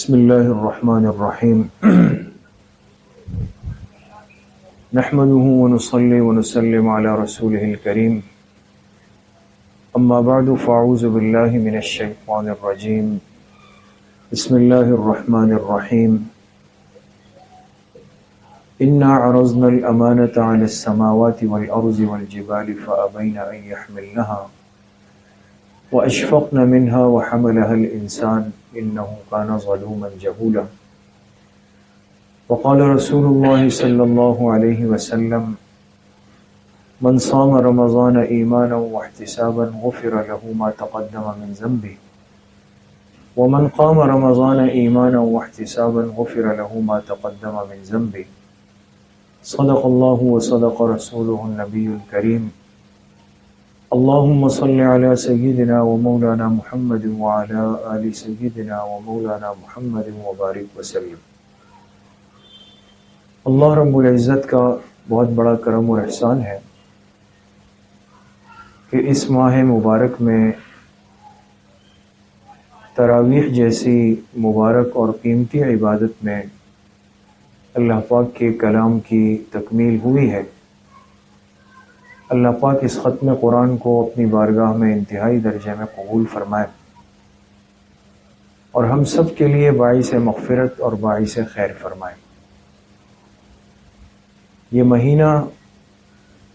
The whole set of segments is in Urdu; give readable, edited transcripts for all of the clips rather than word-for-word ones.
بسم الله الرحمن الرحيم نحمده ونصلي ونسلم على رسوله الكريم أما بعد فأعوذ بالله من الشيطان الرجيم بسم الله الرحمن الرحيم إنا عرضنا الأمانة على السماوات والأرض والجبال فأبين أن يحملنها وأشفقن منها وحملها الإنسان إنه كان ظلوما جهولا وقال رسول الله صلى الله عليه وسلم من صام رمضان إيمانا واحتسابا غفر له ما تقدم من ذنبه ومن قام رمضان إيمانا واحتسابا غفر له ما تقدم من ذنبه صدق الله وصدق رسوله النبي الكريم اللهم صل على سيدنا ومولانا محمد وعلى آل سيدنا ومولانا محمد وبارك وسلم۔ اللہ رب العزت کا بہت بڑا کرم اور احسان ہے کہ اس ماہ مبارک میں تراویح جیسی مبارک اور قیمتی عبادت میں اللہ پاک کے کلام کی تکمیل ہوئی ہے۔ اللہ پاک اس ختم قرآن کو اپنی بارگاہ میں انتہائی درجے میں قبول فرمائے اور ہم سب کے لیے باعث مغفرت اور باعث خیر فرمائے۔ یہ مہینہ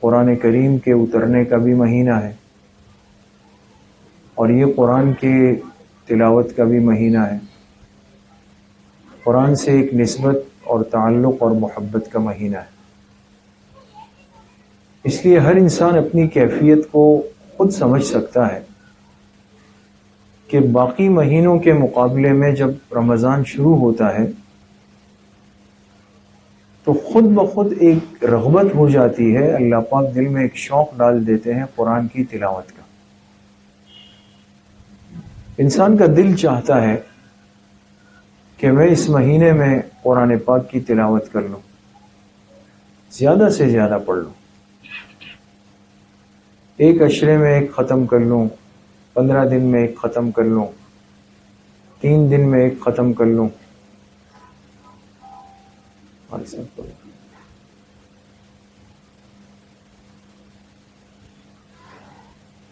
قرآن کریم کے اترنے کا بھی مہینہ ہے اور یہ قرآن کے تلاوت کا بھی مہینہ ہے، قرآن سے ایک نسبت اور تعلق اور محبت کا مہینہ ہے۔ اس لیے ہر انسان اپنی کیفیت کو خود سمجھ سکتا ہے کہ باقی مہینوں کے مقابلے میں جب رمضان شروع ہوتا ہے تو خود بخود ایک رغبت ہو جاتی ہے، اللہ پاک دل میں ایک شوق ڈال دیتے ہیں قرآن کی تلاوت کا۔ انسان کا دل چاہتا ہے کہ میں اس مہینے میں قرآن پاک کی تلاوت کر لوں، زیادہ سے زیادہ پڑھ لوں، ایک عشرے میں ایک ختم کر لوں، 15 دن میں ایک ختم کر لوں، 3 دن میں ایک ختم کر لوں۔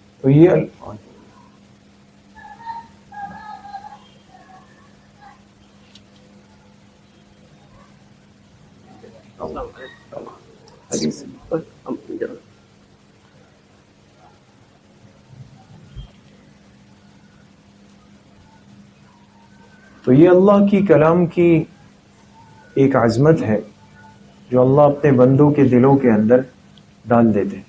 تو یہ اللہ کی کلام کی ایک عظمت ہے جو اللہ اپنے بندوں کے دلوں کے اندر ڈال دیتے ہیں۔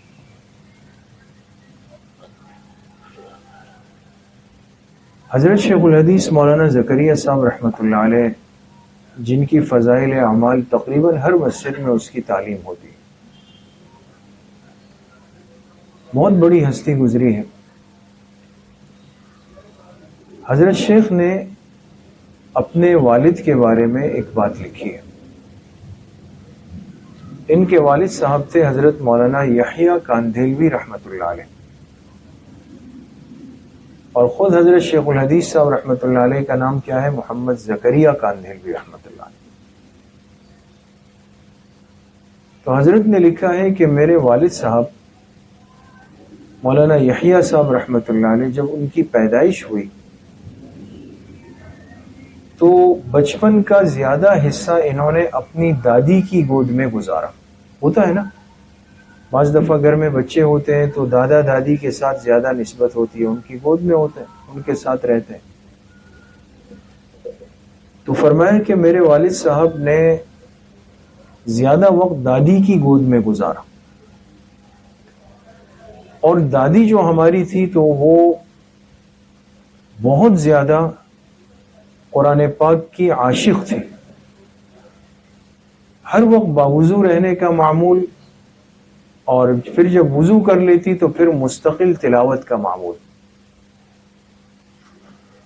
حضرت شیخ الحدیث مولانا زکریا صاحب رحمۃ اللہ علیہ، جن کی فضائل اعمال تقریباً ہر مسجد میں اس کی تعلیم ہوتی ہے، بہت بڑی ہستی گزری ہے۔ حضرت شیخ نے اپنے والد کے بارے میں ایک بات لکھی ہے۔ ان کے والد صاحب تھے حضرت مولانا یحییٰ کاندھیلوی رحمۃ اللہ علیہ، اور خود حضرت شیخ الحدیث صاحب رحمۃ اللہ علیہ کا نام کیا ہے؟ محمد زکریا کاندھیلوی رحمۃ اللہ علیہ۔ تو حضرت نے لکھا ہے کہ میرے والد صاحب مولانا یحییٰ صاحب رحمۃ اللہ علیہ، جب ان کی پیدائش ہوئی تو بچپن کا زیادہ حصہ انہوں نے اپنی دادی کی گود میں گزارا۔ ہوتا ہے نا، بعض دفعہ گھر میں بچے ہوتے ہیں تو دادا دادی کے ساتھ زیادہ نسبت ہوتی ہے، ان کی گود میں ہوتے ہیں، ان کے ساتھ رہتے ہیں۔ تو فرمایا کہ میرے والد صاحب نے زیادہ وقت دادی کی گود میں گزارا، اور دادی جو ہماری تھی تو وہ بہت زیادہ قرآن پاک کی عاشق تھی، ہر وقت باوضو رہنے کا معمول، اور پھر جب وضو کر لیتی تو پھر مستقل تلاوت کا معمول۔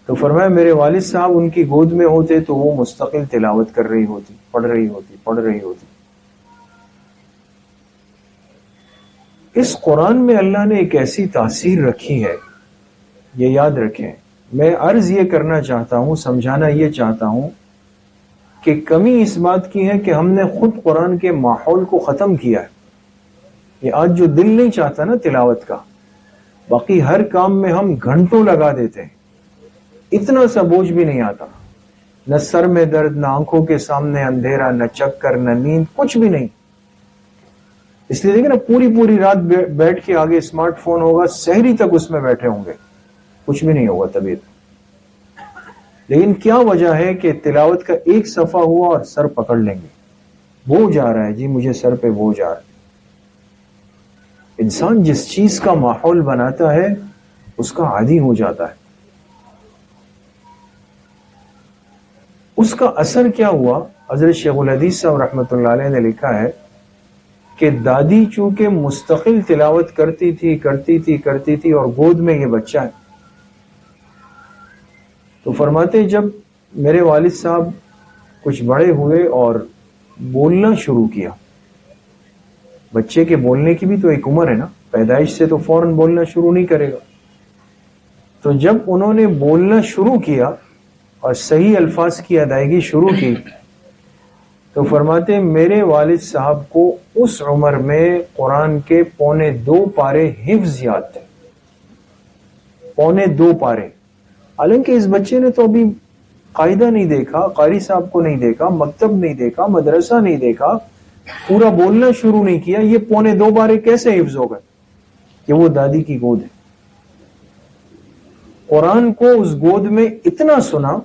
تو فرمایا میرے والد صاحب ان کی گود میں ہوتے تو وہ مستقل تلاوت کر رہی ہوتی، پڑھ رہی ہوتی۔ اس قرآن میں اللہ نے ایک ایسی تاثیر رکھی ہے، یہ یاد رکھیں، میں عرض یہ کرنا چاہتا ہوں، سمجھانا یہ چاہتا ہوں کہ کمی اس بات کی ہے کہ ہم نے خود قرآن کے ماحول کو ختم کیا ہے. یہ آج جو دل نہیں چاہتا نا تلاوت کا، باقی ہر کام میں ہم گھنٹوں لگا دیتے ہیں، اتنا سا بوجھ بھی نہیں آتا، نہ سر میں درد، نہ آنکھوں کے سامنے اندھیرا، نہ چکر، نہ نیند، کچھ بھی نہیں. اس لیے دیکھیں نا، پوری رات بیٹھ کے آگے اسمارٹ فون ہوگا، سحری تک اس میں بیٹھے ہوں گے، کچھ بھی نہیں ہوگا طبیعت. لیکن کیا وجہ ہے کہ تلاوت کا ایک صفحہ ہوا اور سر پکڑ لیں گے، بوجھ آ رہا ہے جی، مجھے سر پہ بوجھ آ رہا ہے. انسان جس چیز کا ماحول بناتا ہے اس کا عادی ہو جاتا ہے. اس کا اثر کیا ہوا؟ حضرت شیخ الحدیث صاحب رحمۃ اللہ علیہ نے لکھا ہے کہ دادی چونکہ مستقل تلاوت کرتی تھی اور گود میں یہ بچہ ہے، تو فرماتے جب میرے والد صاحب کچھ بڑے ہوئے اور بولنا شروع کیا، بچے کے بولنے کی بھی تو ایک عمر ہے نا، پیدائش سے تو فوراً بولنا شروع نہیں کرے گا. تو جب انہوں نے بولنا شروع کیا اور صحیح الفاظ کی ادائیگی شروع کی، تو فرماتے میرے والد صاحب کو اس عمر میں قرآن کے 2.25 پارے حفظ یاد تھے. 2.25 پارے. حالانکہ اس بچے نے تو ابھی قاعدہ نہیں دیکھا، قاری صاحب کو نہیں دیکھا، مکتب نہیں دیکھا، مدرسہ نہیں دیکھا، پورا بولنا شروع نہیں کیا، یہ 2.25 پارے کیسے حفظ ہو گئے؟ کہ وہ دادی کی گود ہے. قرآن کو اس گود میں اتنا سنا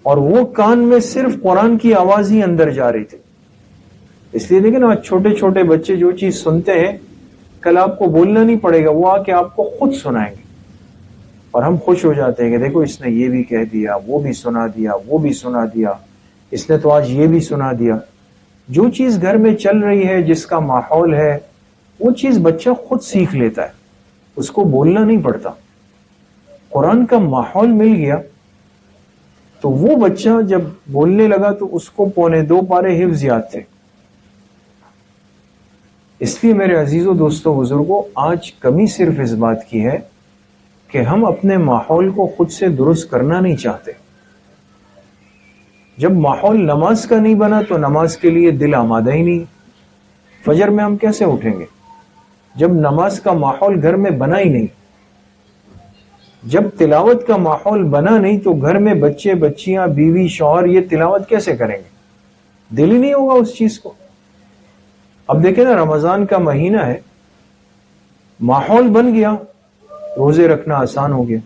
اور وہ کان میں صرف قرآن کی آواز ہی اندر جا رہی تھی. اس لیے دیکھیں نا، چھوٹے چھوٹے بچے جو چیز سنتے ہیں، کل آپ کو بولنا نہیں پڑے گا، وہ آ کے آپ کو خود سنائیں گے، اور ہم خوش ہو جاتے ہیں کہ دیکھو اس نے یہ بھی کہہ دیا، وہ بھی سنا دیا، وہ بھی سنا دیا، اس نے تو آج یہ بھی سنا دیا. جو چیز گھر میں چل رہی ہے، جس کا ماحول ہے، وہ چیز بچہ خود سیکھ لیتا ہے، اس کو بولنا نہیں پڑتا. قرآن کا ماحول مل گیا تو وہ بچہ جب بولنے لگا تو اس کو 2.25 پارے حفظ یاد تھے. اس لیے میرے عزیزوں، دوستوں، بزرگوں، آج کمی صرف اس بات کی ہے کہ ہم اپنے ماحول کو خود سے درست کرنا نہیں چاہتے. جب ماحول نماز کا نہیں بنا تو نماز کے لیے دل آمادہ ہی نہیں. فجر میں ہم کیسے اٹھیں گے جب نماز کا ماحول گھر میں بنا ہی نہیں؟ جب تلاوت کا ماحول بنا نہیں تو گھر میں بچے، بچیاں، بیوی، شوہر یہ تلاوت کیسے کریں گے؟ دل ہی نہیں ہوگا اس چیز کو. اب دیکھیں نا، رمضان کا مہینہ ہے، ماحول بن گیا، روزے رکھنا آسان ہو گیا.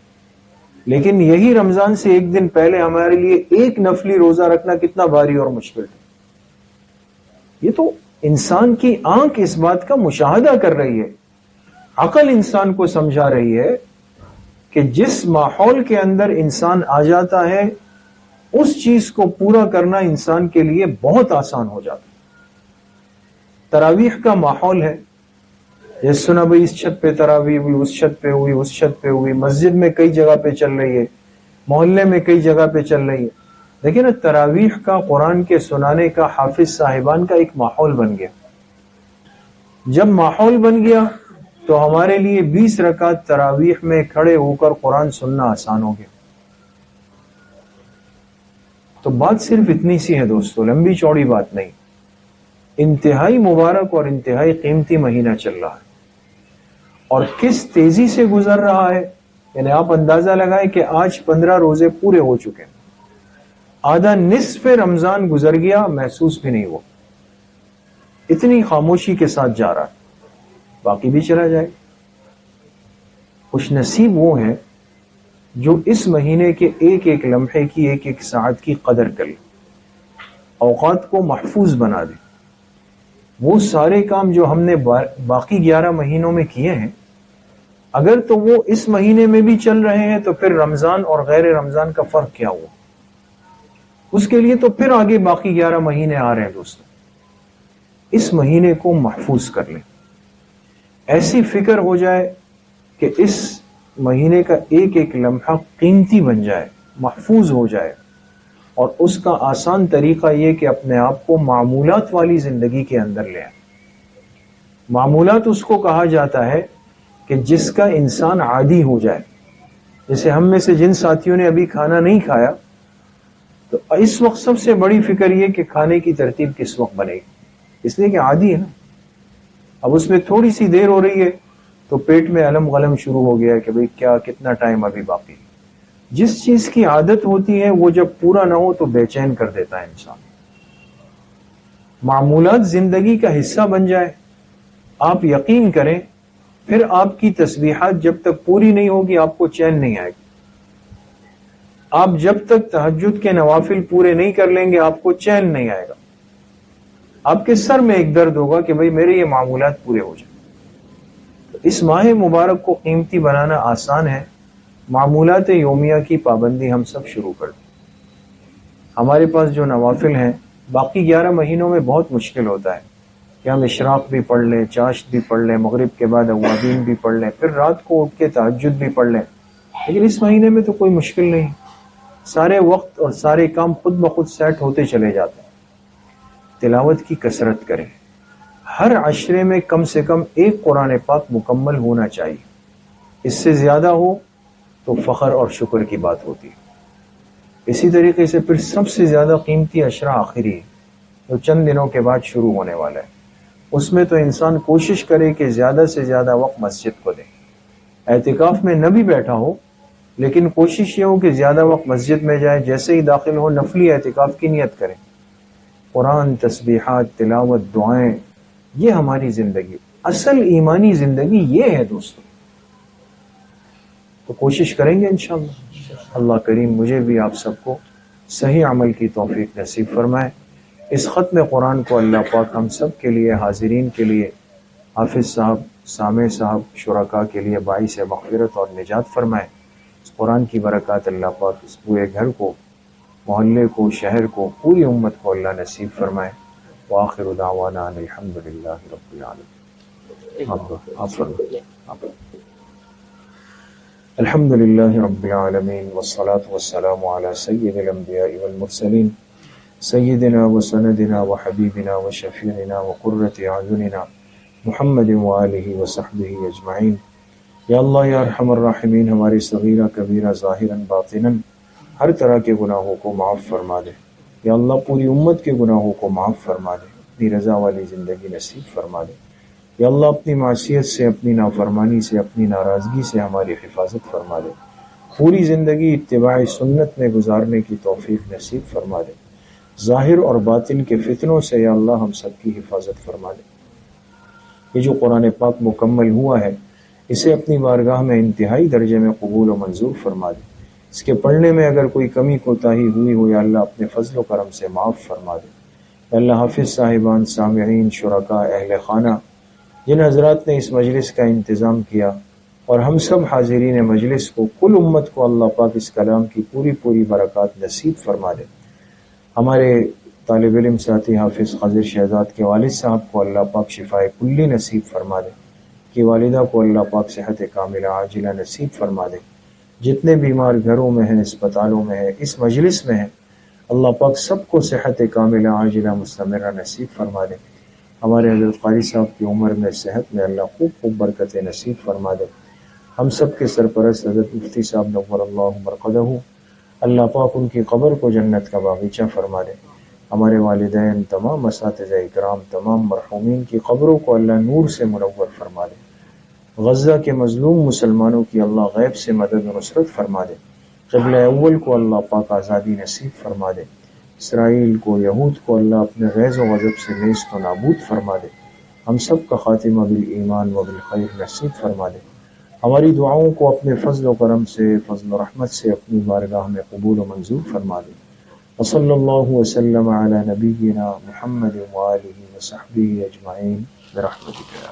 لیکن یہی رمضان سے ایک دن پہلے ہمارے لیے ایک نفلی روزہ رکھنا کتنا بھاری اور مشکل ہے. یہ تو انسان کی آنکھ اس بات کا مشاہدہ کر رہی ہے، عقل انسان کو سمجھا رہی ہے کہ جس ماحول کے اندر انسان آ جاتا ہے اس چیز کو پورا کرنا انسان کے لیے بہت آسان ہو جاتا ہے. تراویح کا ماحول ہے، جیسے سنا بھائی اس چھت پہ تراویح ہوئی، اس چھت پہ ہوئی، اس چھت پہ ہوئی، مسجد میں کئی جگہ پہ چل رہی ہے، محلے میں کئی جگہ پہ چل رہی ہے. لیکن تراویح کا، قرآن کے سنانے کا، حافظ صاحبان کا ایک ماحول بن گیا. جب ماحول بن گیا تو ہمارے لیے 20 رکعت تراویح میں کھڑے ہو کر قرآن سننا آسان ہو گیا. تو بات صرف اتنی سی ہے دوستو، لمبی چوڑی بات نہیں. انتہائی مبارک اور انتہائی قیمتی مہینہ چل رہا ہے، اور کس تیزی سے گزر رہا ہے. یعنی آپ اندازہ لگائیں کہ آج 15 روزے پورے ہو چکے ہیں، آدھا نصف رمضان گزر گیا، محسوس بھی نہیں ہوا. اتنی خاموشی کے ساتھ جا رہا ہے، باقی بھی چلا جائے. خوش نصیب وہ ہے جو اس مہینے کے ایک ایک لمحے کی، ایک ایک ساعت کی قدر کرے، اوقات کو محفوظ بنا دے. وہ سارے کام جو ہم نے باقی 11 مہینوں میں کیے ہیں، اگر تو وہ اس مہینے میں بھی چل رہے ہیں تو پھر رمضان اور غیر رمضان کا فرق کیا ہوا؟ اس کے لیے تو پھر آگے باقی 11 مہینے آ رہے ہیں دوستوں. اس مہینے کو محفوظ کر لیں، ایسی فکر ہو جائے کہ اس مہینے کا ایک ایک لمحہ قیمتی بن جائے، محفوظ ہو جائے. اور اس کا آسان طریقہ یہ کہ اپنے آپ کو معمولات والی زندگی کے اندر لے آئیں. معمولات اس کو کہا جاتا ہے کہ جس کا انسان عادی ہو جائے. جیسے ہم میں سے جن ساتھیوں نے ابھی کھانا نہیں کھایا، تو اس وقت سب سے بڑی فکر یہ کہ کھانے کی ترتیب کس وقت بنے گی، اس لیے کہ عادی ہے نا. اب اس میں تھوڑی سی دیر ہو رہی ہے تو پیٹ میں علم غلم شروع ہو گیا ہے کہ بھئی کیا کتنا ٹائم ابھی باقی. جس چیز کی عادت ہوتی ہے وہ جب پورا نہ ہو تو بے چین کر دیتا ہے انسان. معمولات زندگی کا حصہ بن جائے، آپ یقین کریں، پھر آپ کی تسبیحات جب تک پوری نہیں ہوگی آپ کو چین نہیں آئے گا. آپ جب تک تہجد کے نوافل پورے نہیں کر لیں گے آپ کو چین نہیں آئے گا. آپ کے سر میں ایک درد ہوگا کہ بھئی میرے یہ معمولات پورے ہو جائیں. تو اس ماہ مبارک کو قیمتی بنانا آسان ہے. معمولات یومیہ کی پابندی ہم سب شروع کر دیں. ہمارے پاس جو نوافل ہیں، باقی 11 مہینوں میں بہت مشکل ہوتا ہے کہ ہم اشراق بھی پڑھ لیں، چاشت بھی پڑھ لیں، مغرب کے بعد اوابین بھی پڑھ لیں، پھر رات کو اٹھ کے تہجد بھی پڑھ لیں. لیکن اس مہینے میں تو کوئی مشکل نہیں، سارے وقت اور سارے کام خود بخود سیٹ ہوتے چلے جاتے ہیں. تلاوت کی کثرت کریں. ہر عشرے میں کم سے کم ایک قرآن پاک مکمل ہونا چاہیے. اس سے زیادہ ہو تو فخر اور شکر کی بات ہوتی ہے. اسی طریقے سے پھر سب سے زیادہ قیمتی عشرہ آخری ہے جو چند دنوں کے بعد شروع ہونے والا ہے. اس میں تو انسان کوشش کرے کہ زیادہ سے زیادہ وقت مسجد کو دے. اعتکاف میں نہ بھی بیٹھا ہو لیکن کوشش یہ ہو کہ زیادہ وقت مسجد میں جائے. جیسے ہی داخل ہو نفلی اعتکاف کی نیت کریں. قرآن، تسبیحات، تلاوت، دعائیں، یہ ہماری زندگی، اصل ایمانی زندگی یہ ہے دوستو. تو کوشش کریں گے انشاءاللہ. اللہ کریم مجھے بھی آپ سب کو صحیح عمل کی توفیق نصیب فرمائے. اس ختم قرآن کو اللہ پاک ہم سب کے لیے، حاضرین کے لیے، حافظ صاحب، سامع صاحب، شرکاء کے لیے باعث مغفرت اور نجات فرمائے. اس قرآن کی برکات اللہ پاک اس پورے گھر کو، محلے کو، شہر کو، پوری امت کو اللہ نصیب فرمائے. وآخر دعوانا ان الحمدللہ رب العالمین. آپ فرمائیں. الحمد للہ رب العالمین والصلاة والسلام علی سید الانبیاء والمرسلین سیدنا وسندنا وحبیبنا وشفیعنا وقرۃ اعیننا محمد وآلہ وصحبہ اجمعین. یا اللہ یا ارحم الراحمین، ہماری صغیرہ کبیرہ ظاہراً باطناً ہر طرح کے گناہوں کو معاف فرما دے. یا اللہ پوری امت کے گناہوں کو معاف فرما دے، اپنی رضا والی زندگی نصیب فرما دے. یا اللہ اپنی معصیت سے، اپنی نافرمانی سے، اپنی ناراضگی سے ہماری حفاظت فرما دے. پوری زندگی اتباع سنت میں گزارنے کی توفیق نصیب فرما دے. ظاہر اور باطن کے فتنوں سے یا اللہ ہم سب کی حفاظت فرما دے. یہ جو قرآن پاک مکمل ہوا ہے اسے اپنی بارگاہ میں انتہائی درجے میں قبول و منظور فرما دے. اس کے پڑھنے میں اگر کوئی کمی کوتاہی ہوئی ہو یا اللہ اپنے فضل و کرم سے معاف فرما دے. یا اللہ حافظ صاحبان، سامعین، شرکاء، اہل خانہ، جن حضرات نے اس مجلس کا انتظام کیا، اور ہم سب حاضرین مجلس کو، کل امت کو اللہ پاک اس کلام کی پوری پوری برکات نصیب فرما دے. ہمارے طالب علم ساتھی حافظ خضر شہزاد کے والد صاحب کو اللہ پاک شفائے کلی نصیب فرما دے. کی والدہ کو اللہ پاک صحت کاملہ عاجلہ نصیب فرما دے. جتنے بیمار گھروں میں ہیں، اسپتالوں میں ہیں، اس مجلس میں ہیں، اللہ پاک سب کو صحت کاملہ عاجلہ مستمرہ نصیب فرما دے. ہمارے حضرت قاری صاحب کی عمر میں، صحت میں اللہ خوب خوب برکت نصیب فرما دے. ہم سب کے سرپرست حضرت مفتی صاحب نور اللہ مرقدہ، اللہ پاک ان کی قبر کو جنت کا باغیچہ فرما دے. ہمارے والدین، تمام اساتذہ اکرام، تمام مرحومین کی قبروں کو اللہ نور سے منور فرما دے. غزہ کے مظلوم مسلمانوں کی اللہ غیب سے مدد و نصرت فرما دے. قبلہ اول کو اللہ پاک آزادی نصیب فرما دے. اسرائیل کو، یہود کو اللہ اپنے غیظ و غضب سے نیست و نابود فرما دے. ہم سب کا خاتمہ بالایمان و بالخیر نصیب فرما دے. ہماری دعاؤں کو اپنے فضل و کرم سے، فضل و رحمت سے اپنی بارگاہ میں قبول و منظور فرما دے. وصلی اللہ وسلم علی نبینا محمد وآلہ وصحبہ اجمعین برحمتک یا